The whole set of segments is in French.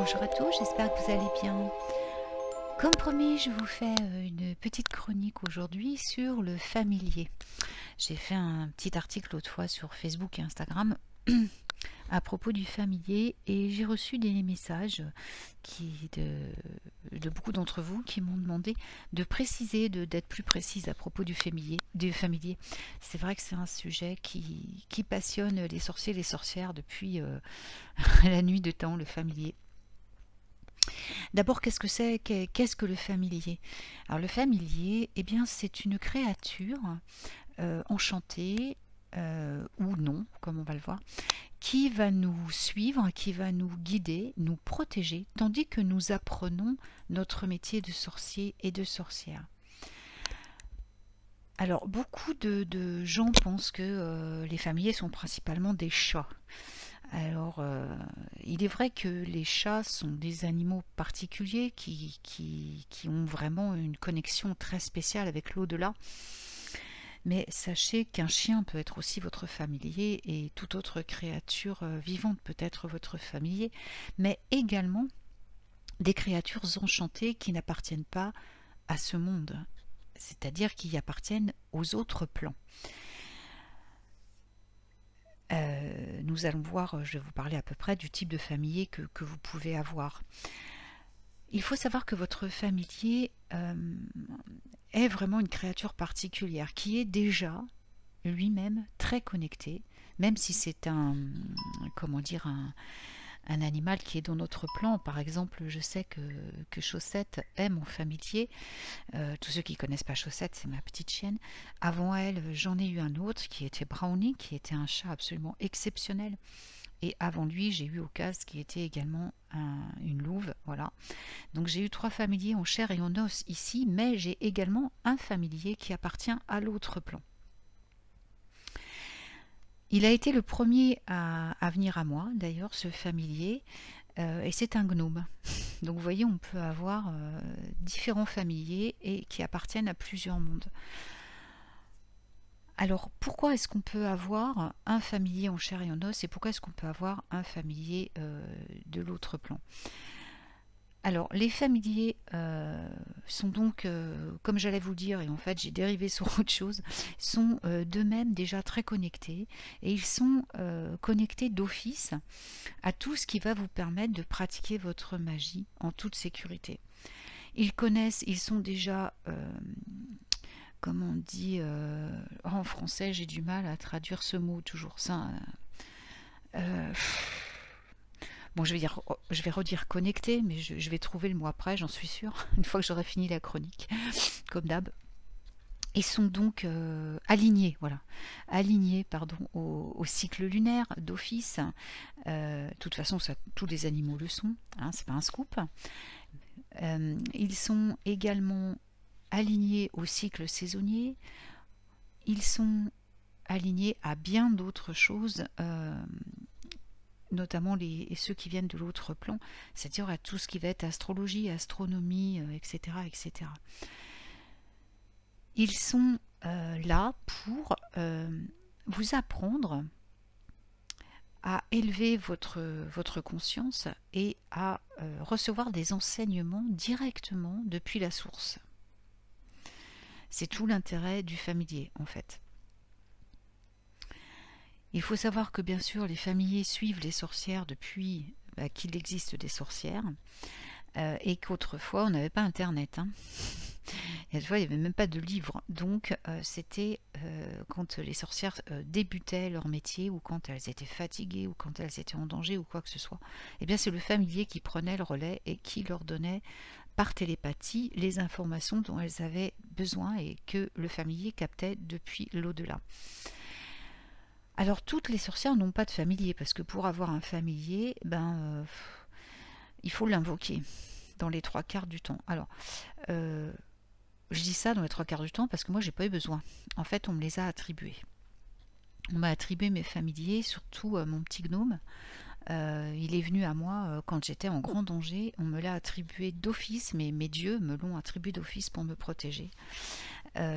Bonjour à tous, j'espère que vous allez bien. Comme promis, je vous fais une petite chronique aujourd'hui sur le familier. J'ai fait un petit article l'autre fois sur Facebook et Instagram à propos du familier et j'ai reçu des messages de beaucoup d'entre vous qui m'ont demandé de préciser, d'être plus précise à propos du familier. C'est vrai que c'est un sujet qui passionne les sorciers et les sorcières depuis la nuit de temps, le familier. D'abord, qu'est-ce que c'est? Qu'est-ce que le familier? Alors le familier, eh bien, c'est une créature enchantée ou non, comme on va le voir, qui va nous suivre, qui va nous guider, nous protéger, tandis que nous apprenons notre métier de sorcier et de sorcière. Alors, beaucoup de gens pensent que les familiers sont principalement des chats. Alors, il est vrai que les chats sont des animaux particuliers qui ont vraiment une connexion très spéciale avec l'au-delà. Mais sachez qu'un chien peut être aussi votre familier et toute autre créature vivante peut être votre familier, mais également des créatures enchantées qui n'appartiennent pas à ce monde, c'est-à-dire qui appartiennent aux autres plans. Nous allons voir, je vais vous parler à peu près du type de familier que vous pouvez avoir. Il faut savoir que votre familier est vraiment une créature particulière qui est déjà lui-même très connecté, même si c'est comment dire, un animal qui est dans notre plan. Par exemple, je sais que Chaussette est mon familier. Tous ceux qui ne connaissent pas Chaussette, c'est ma petite chienne. Avant elle, j'en ai eu un autre qui était Brownie, qui était un chat absolument exceptionnel. Et avant lui, j'ai eu Ocase, qui était également une louve. Voilà. Donc j'ai eu 3 familiers en chair et en os ici, mais j'ai également un familier qui appartient à l'autre plan. Il a été le premier à venir à moi, d'ailleurs, ce familier, et c'est un gnome. Donc vous voyez, on peut avoir différents familiers et qui appartiennent à plusieurs mondes. Alors, pourquoi est-ce qu'on peut avoir un familier en chair et en os et pourquoi est-ce qu'on peut avoir un familier de l'autre plan? Alors, les familiers sont donc, comme j'allais vous le dire, et en fait j'ai dérivé sur autre chose, sont d'eux-mêmes déjà très connectés et ils sont connectés d'office à tout ce qui va vous permettre de pratiquer votre magie en toute sécurité. Ils connaissent, ils sont déjà, comme on dit, en français j'ai du mal à traduire ce mot toujours, ça... Bon, je vais redire connecté, mais je vais trouver le mot après, j'en suis sûre, une fois que j'aurai fini la chronique, comme d'hab. Ils sont donc alignés, voilà, alignés, pardon, au cycle lunaire d'office. De toute façon, ça, tous les animaux le sont, hein, c'est pas un scoop. Ils sont également alignés au cycle saisonnier. Ils sont alignés à bien d'autres choses. Notamment ceux qui viennent de l'autre plan, c'est-à-dire à tout ce qui va être astrologie, astronomie, etc., etc. Ils sont là pour vous apprendre à élever votre conscience et à recevoir des enseignements directement depuis la source. C'est tout l'intérêt du familier, en fait. Il faut savoir que bien sûr les familiers suivent les sorcières depuis qu'il existe des sorcières et qu'autrefois on n'avait pas internet. Hein. Et autrefois il n'y avait même pas de livres. Donc c'était quand les sorcières débutaient leur métier ou quand elles étaient fatiguées ou quand elles étaient en danger ou quoi que ce soit. Eh bien c'est le familier qui prenait le relais et qui leur donnait par télépathie les informations dont elles avaient besoin et que le familier captait depuis l'au-delà. Alors toutes les sorcières n'ont pas de familier parce que pour avoir un familier, il faut l'invoquer dans les 3/4 du temps. Alors, je dis ça dans les 3/4 du temps parce que moi j'ai pas eu besoin. En fait, on me les a attribués. On m'a attribué mes familiers, surtout mon petit gnome. Il est venu à moi quand j'étais en grand danger. On me l'a attribué d'office, mais mes dieux me l'ont attribué d'office pour me protéger,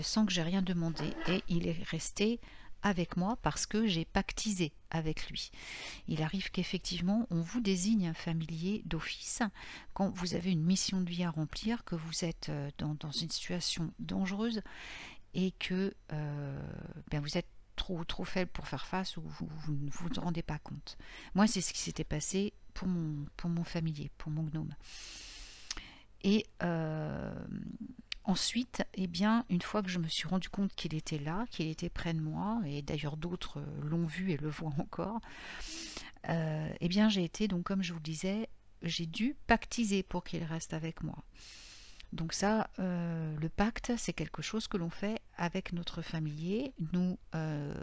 sans que j'ai rien demandé. Et il est resté avec moi parce que j'ai pactisé avec lui. Il arrive qu'effectivement on vous désigne un familier d'office quand vous avez une mission de vie à remplir, que vous êtes dans une situation dangereuse et que ben vous êtes trop faible pour faire face, ou vous ne vous rendez pas compte. Moi, c'est ce qui s'était passé pour mon familier, pour mon gnome. Et ensuite, eh bien, une fois que je me suis rendu compte qu'il était là, qu'il était près de moi, et d'ailleurs d'autres l'ont vu et le voient encore, eh bien, j'ai été, donc comme je vous le disais, j'ai dû pactiser pour qu'il reste avec moi. Donc ça, le pacte, c'est quelque chose que l'on fait avec notre familier. Nous, le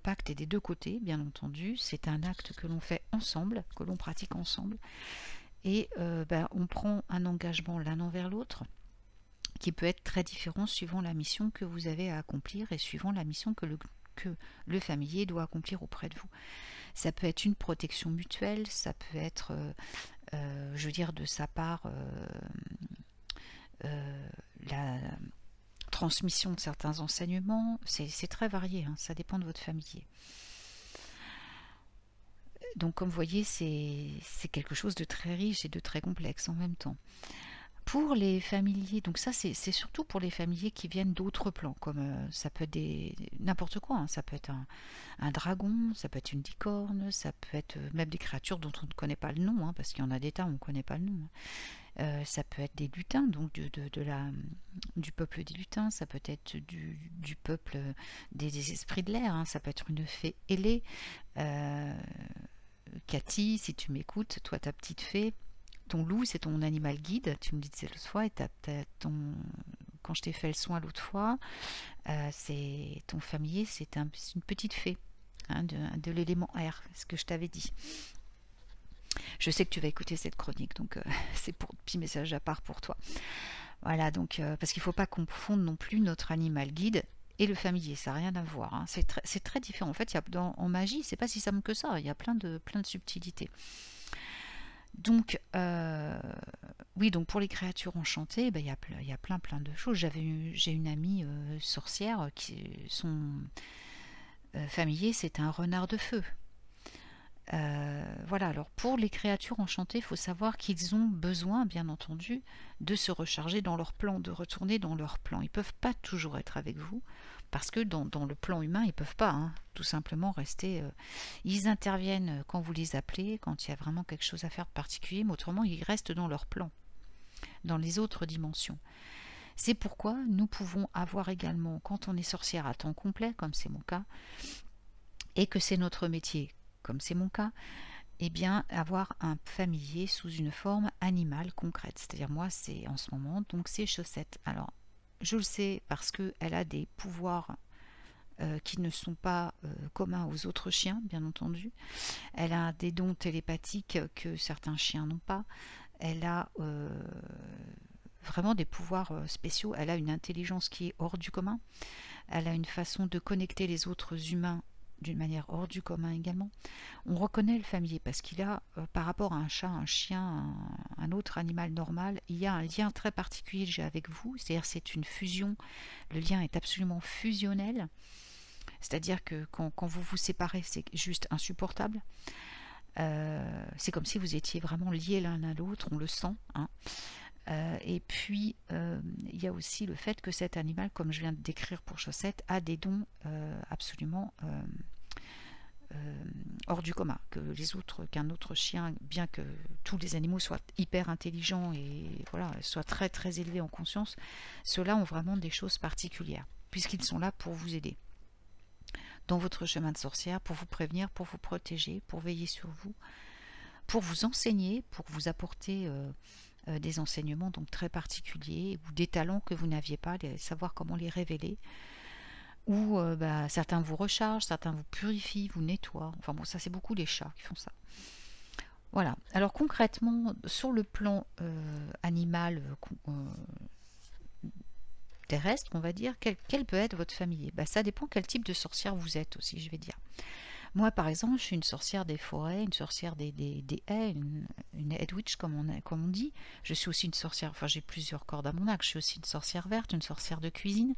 pacte est des deux côtés, bien entendu. C'est un acte que l'on fait ensemble, que l'on pratique ensemble. Et ben, on prend un engagement l'un envers l'autre, qui peut être très différent suivant la mission que vous avez à accomplir et suivant la mission que le familier doit accomplir auprès de vous. Ça peut être une protection mutuelle, ça peut être, je veux dire, de sa part, la transmission de certains enseignements. C'est très varié, hein, ça dépend de votre familier. Donc comme vous voyez, c'est quelque chose de très riche et de très complexe en même temps. Pour les familiers, donc ça c'est surtout pour les familiers qui viennent d'autres plans, comme ça peut être n'importe quoi, hein, ça peut être un dragon, ça peut être une licorne, ça peut être même des créatures dont on ne connaît pas le nom, hein, parce qu'il y en a des tas où on ne connaît pas le nom. Ça peut être des lutins, donc du peuple des lutins, ça peut être du peuple des esprits de l'air, hein, ça peut être une fée ailée. Cathy, si tu m'écoutes, toi ta petite fée, ton loup c'est ton animal guide, tu me disais l'autre fois, et quand je t'ai fait le soin l'autre fois, c'est ton familier, c'est une petite fée, hein, de l'élément air, ce que je t'avais dit. Je sais que tu vas écouter cette chronique, donc c'est pour petit message à part pour toi. Voilà, donc parce qu'il ne faut pas confondre non plus notre animal guide et le familier, ça n'a rien à voir, hein. C'est très différent. En fait, en magie, c'est pas si simple que ça, il y a plein de subtilités. Donc, oui, donc pour les créatures enchantées, ben, il y a plein de choses. J'ai une amie sorcière son familier, c'est un renard de feu. Voilà, alors pour les créatures enchantées, il faut savoir qu'ils ont besoin, bien entendu, de se recharger dans leur plan, de retourner dans leur plan. Ils ne peuvent pas toujours être avec vous, parce que dans le plan humain, ils ne peuvent pas, hein, tout simplement rester. Ils interviennent quand vous les appelez, quand il y a vraiment quelque chose à faire de particulier, mais autrement, ils restent dans leur plan, dans les autres dimensions. C'est pourquoi nous pouvons avoir également, quand on est sorcière à temps complet, comme c'est mon cas, et que c'est notre métier, comme c'est mon cas, eh bien avoir un familier sous une forme animale concrète. C'est-à-dire moi, c'est en ce moment, donc c'est Chaussette. Alors, je le sais parce qu'elle a des pouvoirs qui ne sont pas communs aux autres chiens, bien entendu. Elle a des dons télépathiques que certains chiens n'ont pas. Elle a vraiment des pouvoirs spéciaux. Elle a une intelligence qui est hors du commun. Elle a une façon de connecter les autres humains d'une manière hors du commun également. On reconnaît le familier parce qu'il a, par rapport à un chat, un chien, un autre animal normal, il y a un lien très particulier avec vous, c'est-à-dire c'est une fusion, le lien est absolument fusionnel, c'est-à-dire que quand vous vous séparez, c'est juste insupportable. C'est comme si vous étiez vraiment liés l'un à l'autre, on le sent, hein. Et puis il y a aussi le fait que cet animal, comme je viens de décrire pour Chaussette, a des dons absolument hors du commun, qu'un autre chien, bien que tous les animaux soient hyper intelligents et voilà, soient très très élevés en conscience, ceux-là ont vraiment des choses particulières, puisqu'ils sont là pour vous aider dans votre chemin de sorcière, pour vous prévenir, pour vous protéger, pour veiller sur vous, pour vous enseigner, pour vous apporter des enseignements donc très particuliers, ou des talents que vous n'aviez pas, savoir comment les révéler, ou certains vous rechargent, certains vous purifient, vous nettoient, enfin bon, ça c'est beaucoup les chats qui font ça. Voilà, alors concrètement, sur le plan animal terrestre, on va dire, quel peut être votre familier? Ça dépend quel type de sorcière vous êtes aussi, je vais dire. Moi, par exemple, je suis une sorcière des forêts, une sorcière des haies, une head witch, comme on dit. Je suis aussi une sorcière, enfin j'ai plusieurs cordes à mon arc, je suis aussi une sorcière verte, une sorcière de cuisine.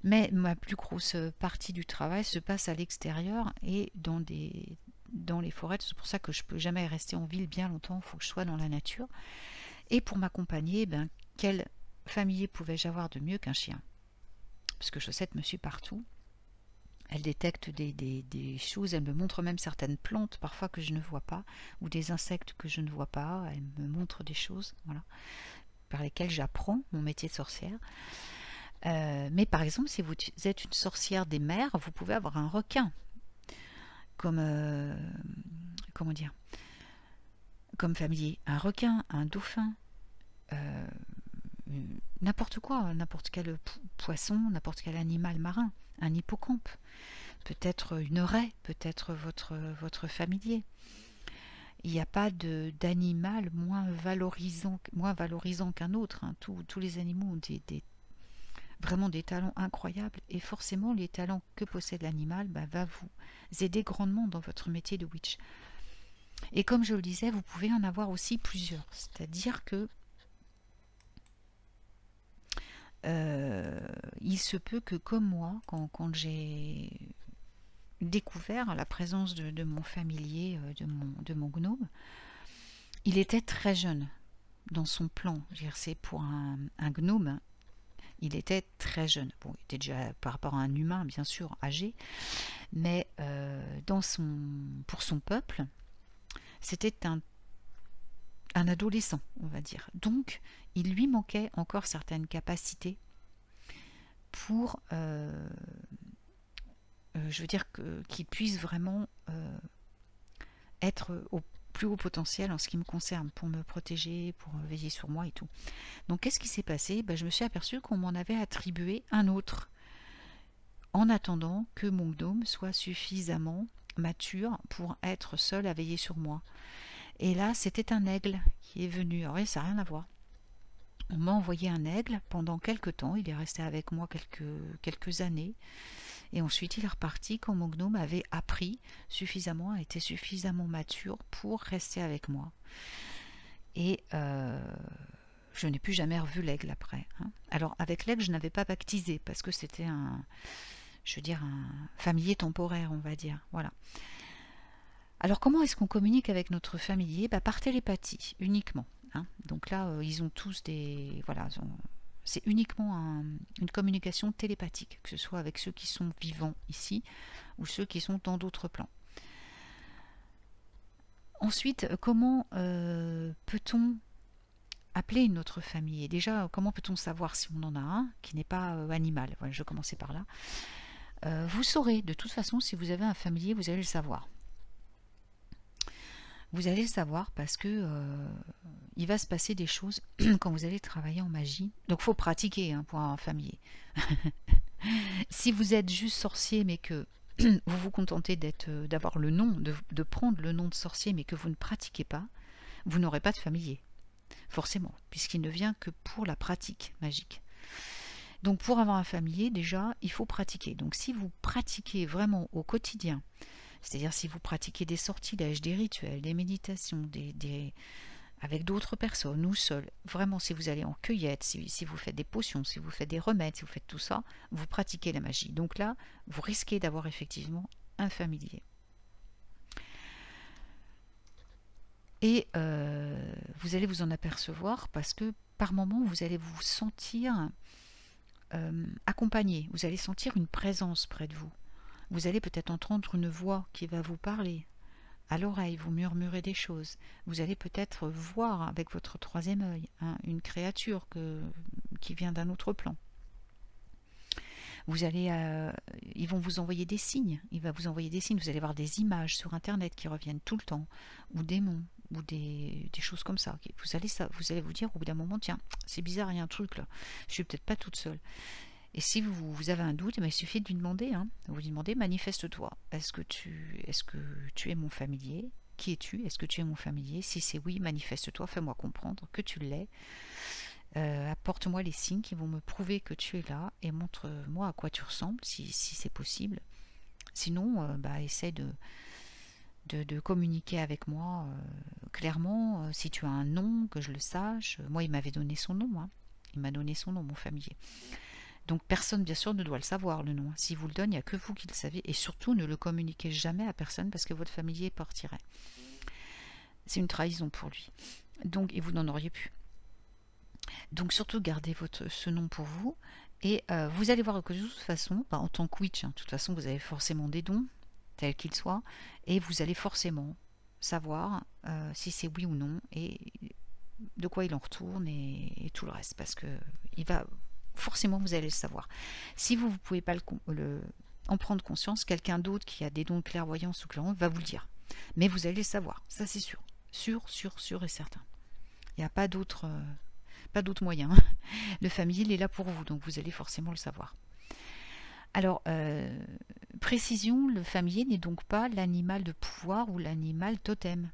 Mais ma plus grosse partie du travail se passe à l'extérieur et dans les forêts. C'est pour ça que je peux jamais rester en ville bien longtemps, il faut que je sois dans la nature. Et pour m'accompagner, ben, quel familier pouvais-je avoir de mieux qu'un chien? Parce que Chaussette me suit partout. Elle détecte des choses, elle me montre même certaines plantes parfois que je ne vois pas, ou des insectes que je ne vois pas. Elle me montre des choses, voilà, par lesquelles j'apprends mon métier de sorcière. Mais par exemple, si vous êtes une sorcière des mers, vous pouvez avoir un requin comme comment dire, comme familier, un requin, un dauphin, euh, n'importe quoi, n'importe quel poisson, n'importe quel animal marin, un hippocampe, peut-être une raie, peut-être votre familier. Il n'y a pas d'animal moins valorisant qu'un autre, hein. Tous les animaux ont vraiment des talents incroyables, et forcément les talents que possède l'animal va vous aider grandement dans votre métier de witch. Et comme je le disais, vous pouvez en avoir aussi plusieurs, c'est-à-dire que il se peut que, comme moi, quand j'ai découvert la présence de mon familier, de mon gnome, il était très jeune dans son plan. C'est pour un gnome, il était très jeune. Bon, il était déjà par rapport à un humain, bien sûr, âgé, mais pour son peuple, c'était un adolescent, on va dire. Donc, il lui manquait encore certaines capacités pour, je veux dire, qu'il puisse vraiment être au plus haut potentiel en ce qui me concerne, pour me protéger, pour veiller sur moi et tout. Donc, qu'est-ce qui s'est passé? Je me suis aperçue qu'on m'en avait attribué un autre, en attendant que mon gnome soit suffisamment mature pour être seul à veiller sur moi. Et là, c'était un aigle qui est venu. Alors, ça n'a rien à voir. On m'a envoyé un aigle pendant quelques temps. Il est resté avec moi quelques années. Et ensuite, il est reparti quand mon gnome avait appris suffisamment, était suffisamment mature pour rester avec moi. Et je n'ai plus jamais revu l'aigle après, hein. Alors, avec l'aigle, je n'avais pas baptisé parce que c'était un familier temporaire, on va dire. Voilà. Alors, comment est-ce qu'on communique avec notre familier? Par télépathie, uniquement, hein. Donc là, ils ont tous des... Voilà, c'est uniquement une communication télépathique, que ce soit avec ceux qui sont vivants ici ou ceux qui sont dans d'autres plans. Ensuite, comment peut-on appeler notre famille? Et déjà, comment peut-on savoir si on en a un qui n'est pas animal? Voilà, je vais commencer par là. Vous saurez, de toute façon, si vous avez un familier, vous allez le savoir. Vous allez le savoir parce que il va se passer des choses quand vous allez travailler en magie. Donc il faut pratiquer, hein, pour avoir un familier. Si vous êtes juste sorcier mais que vous vous contentez d'avoir le nom, de prendre le nom de sorcier mais que vous ne pratiquez pas, vous n'aurez pas de familier. Forcément, puisqu'il ne vient que pour la pratique magique. Donc pour avoir un familier, déjà, il faut pratiquer. Donc si vous pratiquez vraiment au quotidien, c'est-à-dire si vous pratiquez des sortilèges, des rituels, des méditations, avec d'autres personnes ou seul, vraiment si vous allez en cueillette, si vous faites des potions, si vous faites des remèdes, si vous faites tout ça, vous pratiquez la magie. Donc là, vous risquez d'avoir effectivement un familier. Et vous allez vous en apercevoir parce que par moments, vous allez vous sentir accompagné, vous allez sentir une présence près de vous. Vous allez peut-être entendre une voix qui va vous parler à l'oreille, vous murmurer des choses. Vous allez peut-être voir avec votre troisième œil, hein, une créature qui vient d'un autre plan. Ils vont vous envoyer des signes. Il va vous envoyer des signes. Vous allez voir des images sur Internet qui reviennent tout le temps, ou des noms, ou des choses comme ça. Vous allez vous dire au bout d'un moment, tiens, c'est bizarre, il y a un truc là. Je suis peut-être pas toute seule. Et si vous avez un doute, il suffit de lui demander, hein. Vous lui demandez, manifeste-toi. Est-ce que tu es mon familier? Qui es-tu? Est-ce que tu es mon familier? Si c'est oui, manifeste-toi, fais-moi comprendre que tu l'es. Apporte-moi les signes qui vont me prouver que tu es là et montre-moi à quoi tu ressembles, si c'est possible. Sinon, essaie de communiquer avec moi clairement. Si tu as un nom, que je le sache. Moi, il m'avait donné son nom, hein. Il m'a donné son nom, mon familier. Donc personne, bien sûr, ne doit le savoir, le nom. S'il vous le donne, il n'y a que vous qui le savez. Et surtout, ne le communiquez jamais à personne parce que votre familier partirait. C'est une trahison pour lui. Donc, et vous n'en auriez plus. Donc surtout, gardez ce nom pour vous. Et vous allez voir que de toute façon, en tant que witch, hein, de toute façon, vous avez forcément des dons, tels qu'ils soient. Et vous allez forcément savoir si c'est oui ou non. Et de quoi il en retourne et tout le reste. Parce que il va... Forcément, vous allez le savoir. Si vous ne pouvez pas en prendre conscience, quelqu'un d'autre qui a des dons de clairvoyance ou clairvoyance va vous le dire. Mais vous allez le savoir, ça c'est sûr. Sûr et certain. Il n'y a pas d'autre moyen. Le familier, il est là pour vous, donc vous allez forcément le savoir. Alors, précision, le familier n'est donc pas l'animal de pouvoir ou l'animal totem.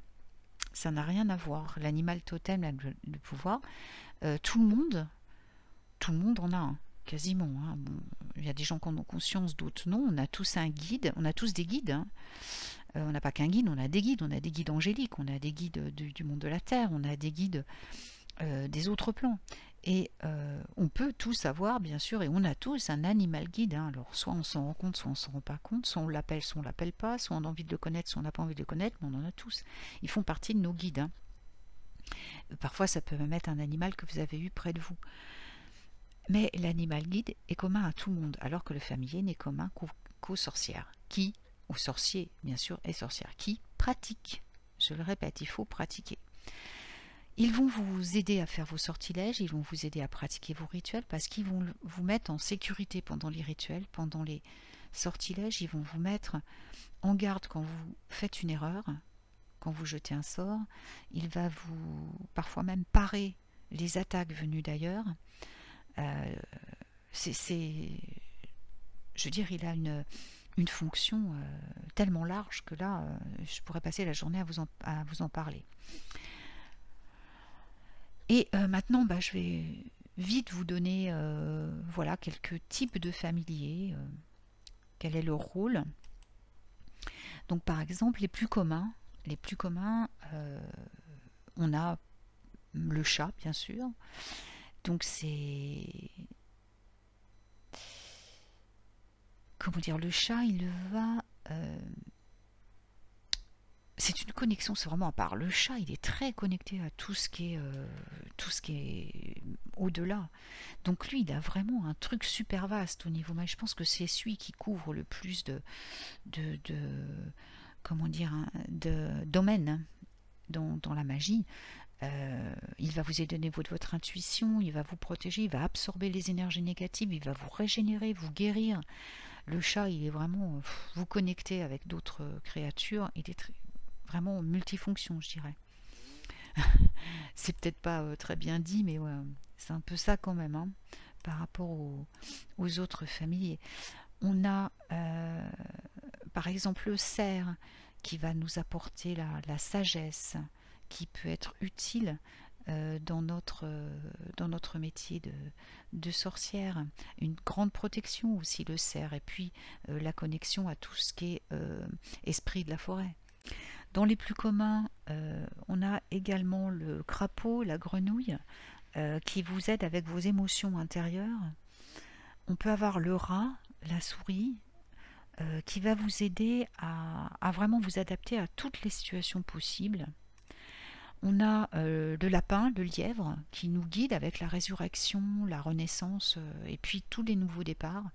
Ça n'a rien à voir. L'animal totem, de pouvoir, tout le monde en a un, quasiment. Hein. Bon, il y a des gens qui en ont conscience, d'autres non. On a tous un guide, on a tous des guides. Hein. On n'a pas qu'un guide, on a des guides angéliques, on a des guides du monde de la Terre, on a des guides des autres plans. Et on peut tous avoir, bien sûr, et on a tous un animal guide. Hein. Alors, soit on s'en rend compte, soit on s'en rend pas compte, soit on l'appelle, soit on l'appelle pas, soit on a envie de le connaître, soit on n'a pas envie de le connaître, mais on en a tous. Ils font partie de nos guides. Hein. Parfois, ça peut même être un animal que vous avez eu près de vous. Mais l'animal guide est commun à tout le monde, alors que le familier n'est commun qu'aux sorcières, aux sorciers, bien sûr, et sorcières, qui pratiquent. Je le répète, il faut pratiquer. Ils vont vous aider à faire vos sortilèges, ils vont vous aider à pratiquer vos rituels, parce qu'ils vont vous mettre en sécurité pendant les rituels, pendant les sortilèges, ils vont vous mettre en garde quand vous faites une erreur, quand vous jetez un sort. Il va vous, parfois même, parer les attaques venues d'ailleurs. Je veux dire, il a une fonction tellement large que là, je pourrais passer la journée à vous en parler. Et maintenant, je vais vite vous donner voilà, quelques types de familiers, quel est leur rôle. Donc par exemple, les plus communs, on a le chat, bien sûr. Donc c'est... Comment dire, le chat, il va... c'est une connexion, c'est vraiment à part. Le chat, il est très connecté à tout ce qui est au-delà. Donc lui, il a vraiment un truc super vaste au niveau... Je pense que c'est celui qui couvre le plus de comment dire, de domaines dans la magie. Il va vous aider au niveau de votre intuition, il va vous protéger, il va absorber les énergies négatives, il va vous régénérer, vous guérir. Le chat, il est vraiment vous connecter avec d'autres créatures, il est vraiment multifonction, je dirais. C'est peut-être pas très bien dit, mais ouais, c'est un peu ça quand même, hein, par rapport aux autres familiers. On a par exemple le cerf qui va nous apporter la sagesse, qui peut être utile dans notre métier de sorcière. Une grande protection aussi, le cerf, et puis la connexion à tout ce qui est esprit de la forêt. Dans les plus communs, on a également le crapaud, la grenouille, qui vous aide avec vos émotions intérieures. On peut avoir le rat, la souris, qui va vous aider à vraiment vous adapter à toutes les situations possibles. On a le lapin, le lièvre, qui nous guide avec la résurrection, la renaissance, et puis tous les nouveaux départs.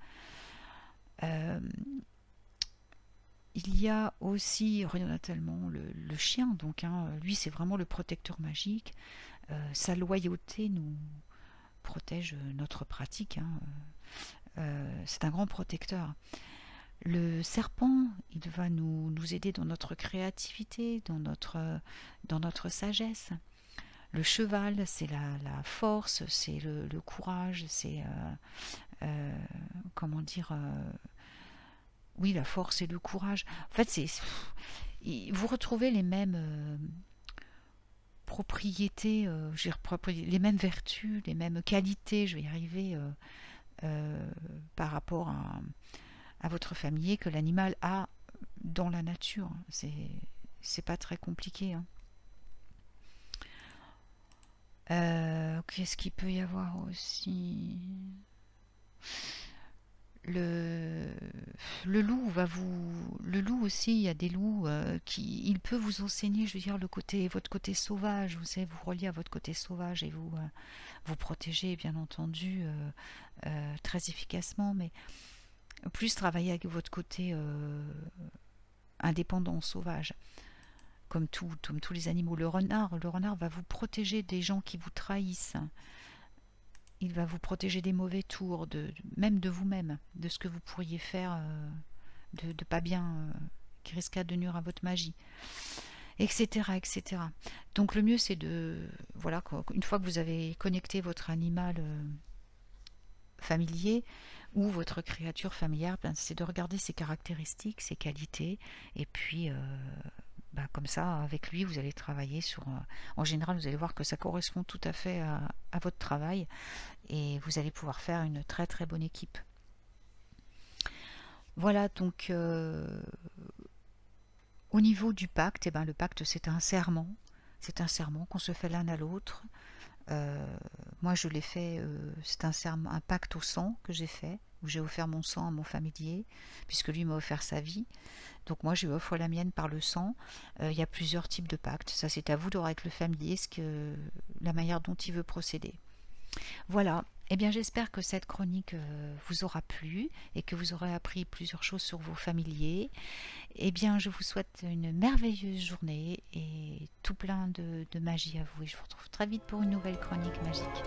Il y a aussi, tellement le chien, donc hein, lui c'est vraiment le protecteur magique. Sa loyauté nous protège notre pratique. Hein. C'est un grand protecteur. Le serpent, il va nous aider dans notre créativité, dans notre sagesse. Le cheval, c'est la force, c'est le courage, c'est comment dire, oui, la force et le courage. En fait, vous retrouvez les mêmes propriétés, les mêmes vertus, les mêmes qualités, je vais y arriver, par rapport à votre familier que l'animal a dans la nature. C'est pas très compliqué. Hein. Qu'est-ce qu'il peut y avoir aussi? Le, le loup va vous... Le loup aussi, il y a des loups qui... Il peut vous enseigner, je veux dire, votre côté sauvage. Vous savez, vous relier à votre côté sauvage et vous protéger, bien entendu, très efficacement. Mais plus travailler avec votre côté indépendant, sauvage. Comme tous les animaux. Le renard va vous protéger des gens qui vous trahissent. Il va vous protéger des mauvais tours, même de vous-même, de ce que vous pourriez faire de pas bien, qui risquerait de nuire à votre magie, etc., etc. Donc le mieux c'est voilà, une fois que vous avez connecté votre animal familier ou votre créature familière, c'est de regarder ses caractéristiques, ses qualités, et puis comme ça, avec lui, vous allez travailler sur... en général, vous allez voir que ça correspond tout à fait à votre travail et vous allez pouvoir faire une très très bonne équipe. Voilà, donc au niveau du pacte, le pacte c'est un serment. C'est un serment qu'on se fait l'un à l'autre. Moi je l'ai fait, c'est un pacte au sang que j'ai fait, où j'ai offert mon sang à mon familier, puisque lui m'a offert sa vie. Donc moi je lui offre la mienne par le sang. Il y a plusieurs types de pactes, ça c'est à vous de voir avec le familier la manière dont il veut procéder. Voilà, eh bien j'espère que cette chronique vous aura plu et que vous aurez appris plusieurs choses sur vos familiers. Eh bien je vous souhaite une merveilleuse journée et tout plein de magie à vous et je vous retrouve très vite pour une nouvelle chronique magique.